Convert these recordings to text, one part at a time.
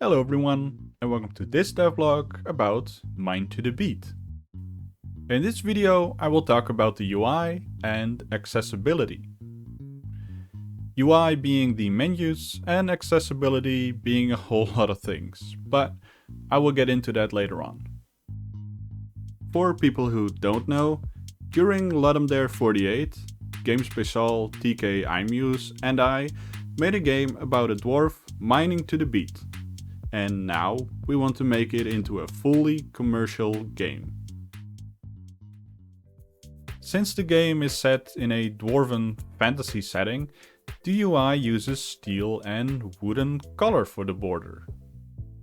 Hello everyone, and welcome to this devlog about Mind to the Beat. In this video I will talk about the UI and accessibility. UI being the menus and accessibility being a whole lot of things, but I will get into that later on. For people who don't know, during Ludum Dare 48, Game Special, TKIMUSE and I made a game about a dwarf mining to the beat. And now we want to make it into a fully commercial game. Since the game is set in a dwarven fantasy setting, the UI uses steel and wooden color for the border.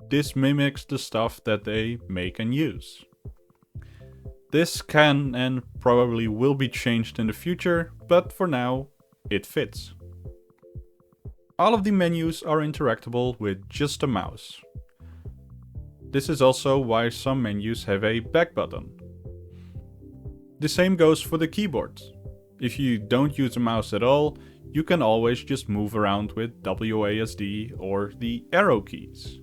This mimics the stuff that they make and use. This can and probably will be changed in the future, but for now, it fits. All of the menus are interactable with just a mouse. This is also why some menus have a back button. The same goes for the keyboard. If you don't use a mouse at all, you can always just move around with WASD or the arrow keys.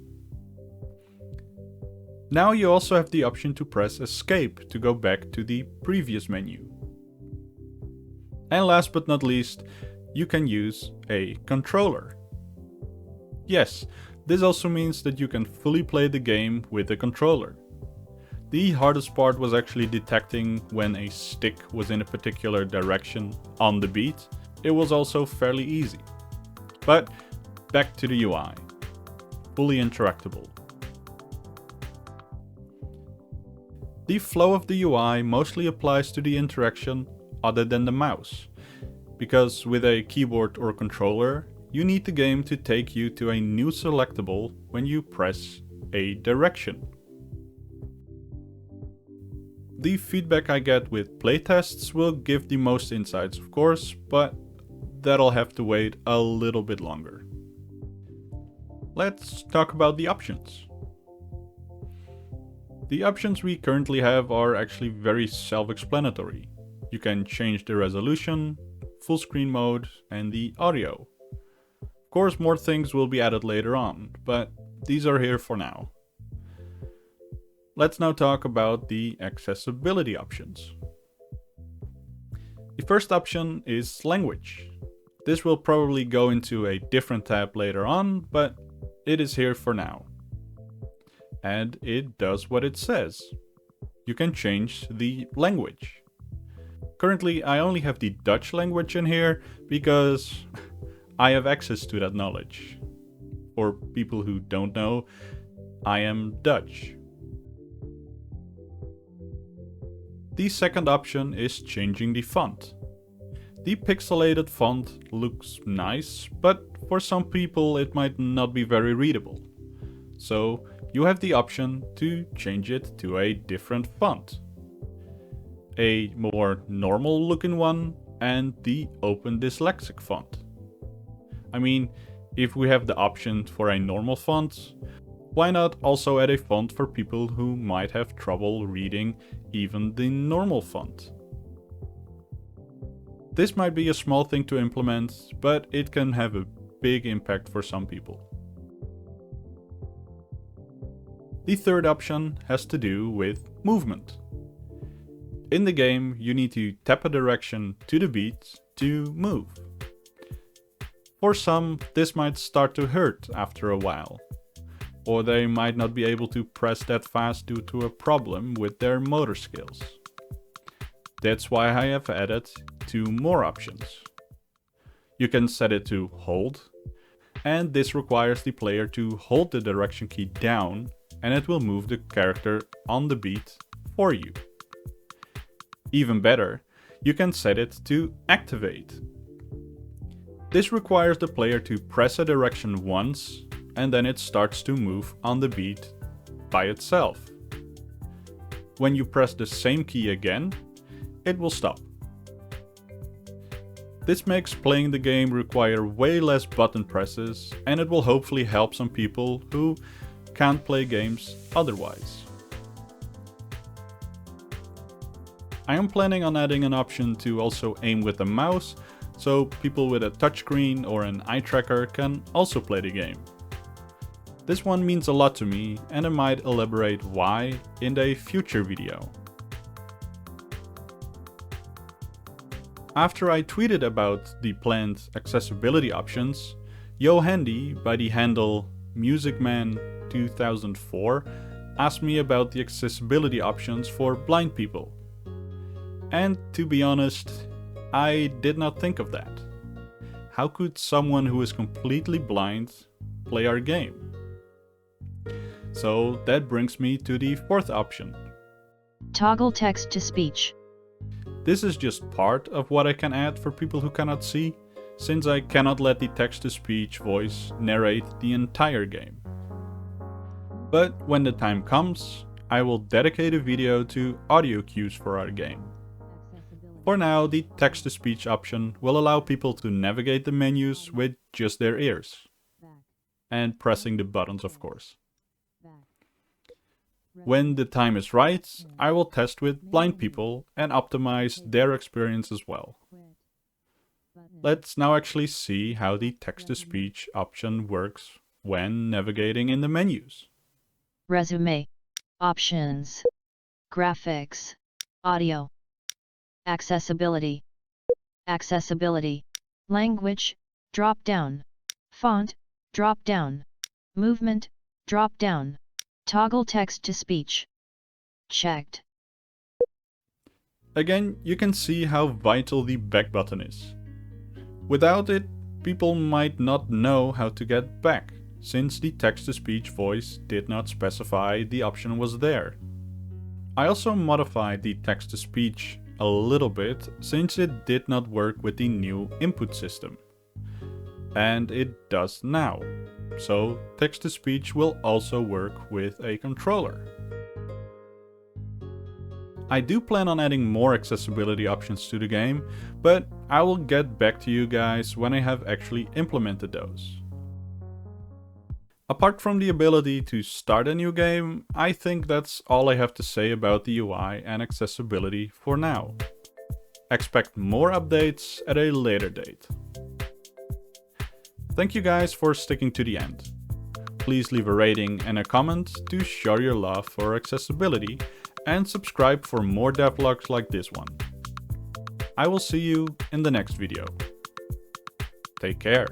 Now you also have the option to press escape to go back to the previous menu. And last but not least, you can use a controller. Yes, this also means that you can fully play the game with a controller. The hardest part was actually detecting when a stick was in a particular direction on the beat. It was also fairly easy. But back to the UI. Fully interactable. The flow of the UI mostly applies to the interaction other than the mouse, because with a keyboard or controller, you need the game to take you to a new selectable when you press a direction. The feedback I get with playtests will give the most insights, of course, but that'll have to wait a little bit longer. Let's talk about the options. The options we currently have are actually very self-explanatory. You can change the resolution, full screen mode, and the audio. Of course, more things will be added later on, but these are here for now. Let's now talk about the accessibility options. The first option is language. This will probably go into a different tab later on, but it is here for now. And it does what it says. You can change the language. Currently, I only have the Dutch language in here because I have access to that knowledge. For people who don't know, I am Dutch. The second option is changing the font. The pixelated font looks nice, but for some people it might not be very readable. So you have the option to change it to a different font. A more normal looking one and the open dyslexic font. I mean, if we have the option for a normal font, why not also add a font for people who might have trouble reading even the normal font? This might be a small thing to implement, but it can have a big impact for some people. The third option has to do with movement. In the game, you need to tap a direction to the beat to move. For some, this might start to hurt after a while, or they might not be able to press that fast due to a problem with their motor skills. That's why I have added 2 more options. You can set it to hold, and this requires the player to hold the direction key down and it will move the character on the beat for you. Even better, you can set it to activate. This requires the player to press a direction once and then it starts to move on the beat by itself. When you press the same key again, it will stop. This makes playing the game require way less button presses and it will hopefully help some people who can't play games otherwise. I am planning on adding an option to also aim with a mouse, so people with a touchscreen or an eye tracker can also play the game. This one means a lot to me, and I might elaborate why in a future video. After I tweeted about the planned accessibility options, YoHandy by the handle MusicMan2004 asked me about the accessibility options for blind people. And to be honest, I did not think of that. How could someone who is completely blind play our game? So that brings me to the fourth option. Toggle text to speech. This is just part of what I can add for people who cannot see, since I cannot let the text-to-speech voice narrate the entire game. But when the time comes, I will dedicate a video to audio cues for our game. For now, the text-to-speech option will allow people to navigate the menus with just their ears. And pressing the buttons, of course. When the time is right, I will test with blind people and optimize their experience as well. Let's now actually see how the text-to-speech option works when navigating in the menus. Resume. Options. Graphics. Audio. Accessibility. Accessibility. Language. Drop down. Font. Drop down. Movement. Drop down. Toggle text to speech. Checked. Again, you can see how vital the back button is. Without it, people might not know how to get back, since the text-to-speech voice did not specify the option was there. I also modified the text-to-speech a little bit, since it did not work with the new input system. And it does now. So text-to-speech will also work with a controller. I do plan on adding more accessibility options to the game, but I will get back to you guys when I have actually implemented those. Apart from the ability to start a new game, I think that's all I have to say about the UI and accessibility for now. Expect more updates at a later date. Thank you guys for sticking to the end. Please leave a rating and a comment to show your love for accessibility, and subscribe for more devlogs like this one. I will see you in the next video. Take care.